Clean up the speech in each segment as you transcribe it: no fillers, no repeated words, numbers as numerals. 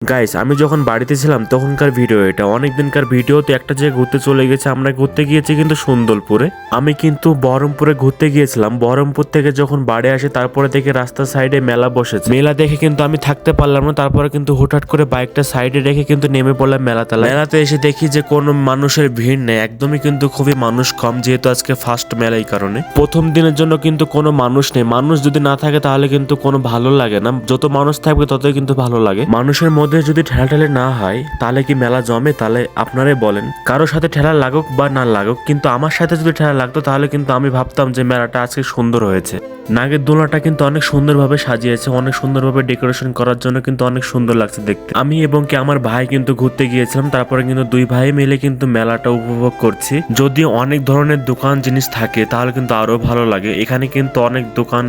Guys, আমি যখন বাড়িতে ছিলাম তখনকার ভিডিও, এটা অনেক দিনকার ভিডিও। তো একটা জায়গায় ঘুরতে চলে গেছে, আমরা ঘুরতে গিয়েছি কিন্তু সুন্দরপুরে। আমি কিন্তু বহরমপুরে ঘুরতে গিয়েছিলাম। বহরমপুর থেকে যখন বাড়ি আসে তারপরে দেখে রাস্তার সাইডে মেলা বসেছে। মেলা দেখে কিন্তু আমি থাকতে পারলাম না, তারপরে কিন্তু হুটহাট করে বাইকটা সাইডে রেখে কিন্তু নেমে পড়লাম মেলাতলা। মেলাতে এসে দেখি যে কোনো মানুষের ভিড় নেই, একদমই কিন্তু খুবই মানুষ কম, যেহেতু আজকে ফার্স্ট মেলা। এই কারণে প্রথম দিনের জন্য কিন্তু কোনো মানুষ নেই। মানুষ যদি না থাকে তাহলে কিন্তু কোনো ভালো লাগে না, যত মানুষ থাকবে ততই কিন্তু ভালো লাগে। মানুষের মধ্যে যদি ঠেলাঠেলি না হয় তাহলে কি মেলা জমে? তাহলে আপনারাই বলেন, কারো সাথে ঠেলা লাগুক বা না লাগুক, কিন্তু আমার সাথে যদি ঠেলা লাগতো তাহলে কিন্তু আমি ভাবতাম যে মেলাটা আজকে সুন্দর হয়েছে। নাগের দোলনাটা কিন্তু অনেক সুন্দরভাবে সাজিয়েছে, অনেক সুন্দরভাবে ডেকোরেশন করার জন্য কিন্তু অনেক সুন্দর লাগছে দেখতে। আমি এবং কি আমার ভাই কিন্তু ঘুরতে গিয়েছিলাম, তারপরে কিন্তু দুই ভাই মিলে কিন্তু মেলাটা উপভোগ করছি। যদি অনেক ধরনের দোকান জিনিস থাকে তাহলে কিন্তু আরো ভালো লাগে। এখানে কিন্তু অনেক দোকান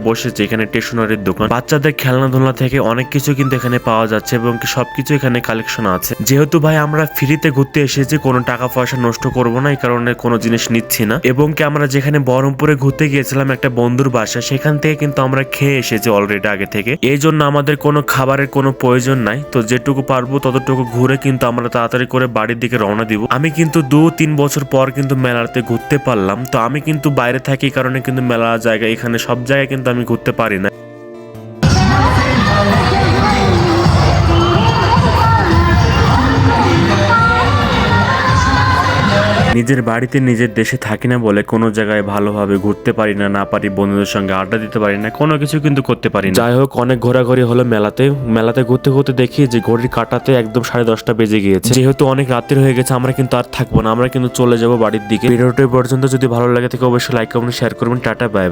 বসেছে, এখানে স্টেশনারির দোকান, বাচ্চাদের খেলনাধুলা থেকে অনেক কিছু কিন্তু এখানে পাওয়া যাচ্ছে এবং কি সবকিছু এখানে কালেকশন আছে। যেহেতু ভাই আমরা ফ্রিতে ঘুরতে এসেছি, কোনো টাকা পয়সা নষ্ট করবো না, এই কারণে কোনো জিনিস নিচ্ছি না। এবং কি আমরা যেখানে বহরমপুরে ঘুরতে গিয়েছিলাম একটা বন্ধুর বাসা, সেখান থেকে কিন্তু আমরা খেয়ে এসেছি অলরেডি আগে থেকে। এই জন্য আমাদের কোনো খাবারের কোনো প্রয়োজন নাই। তো যেটুকু পারবো ততটুকু ঘুরে কিন্তু আমরা তাড়াতাড়ি করে বাড়ির দিকে রওনা দিব। আমি কিন্তু 2-3 বছর পর কিন্তু মেলাতে ঘুরতে পারলাম। তো আমি কিন্তু বাইরে থাকি, এই কারণে কিন্তু মেলা জায়গা, এখানে সব জায়গায় কিন্তু আমি ঘুরতে পারি না। নিজের বাড়িতে নিজের দেশে থাকি না বলে কোনো জায়গায় ভালোভাবে ঘুরতে পারি না, না পারি বন্ধুদের সঙ্গে আড্ডা দিতে পারি না, কোনো কিছু কিন্তু করতে পারি না। যাই হোক, অনেক ঘোরাঘুরি হলো মেলাতে ঘুরতে ঘুরতে দেখি যে ঘড়ির কাঁটাতে একদম 10:30 বেজে গিয়েছে। যেহেতু অনেক রাত্রি হয়ে গেছে, আমরা কিন্তু আর থাকবো না, আমরা কিন্তু চলে যাবো বাড়ির দিকে। ভিডিওটি পর্যন্ত যদি ভালো লাগে থাকে অবশ্যই লাইক কমেন্ট শেয়ার করবেন। Tata, bye bye.